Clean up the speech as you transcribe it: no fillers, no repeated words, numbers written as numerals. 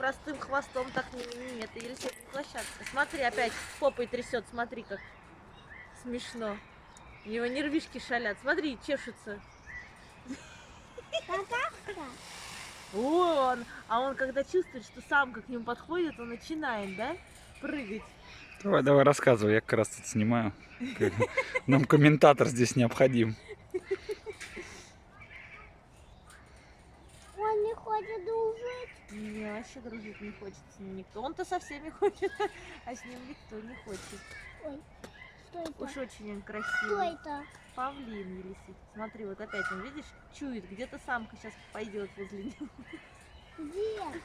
простым хвостом так не это Елисейская площадка. Смотри, опять попой трясет, смотри, как смешно. У него нервишки шалят. Смотри, чешутся. Вон, а он когда чувствует, что самка к нему подходит, он начинает, да, прыгать. Давай, давай, рассказывай, я как раз тут снимаю. Нам комментатор здесь необходим. Он не хочет дружить. Не, вообще дружить не хочет с ним никто. Он-то со всеми хочет, а с ним никто не хочет. Ой, что это? Уж очень он Что красивый. это? Павлин Елисей. Смотри, вот опять он, видишь, чует, где-то самка сейчас пойдет возле него. Где?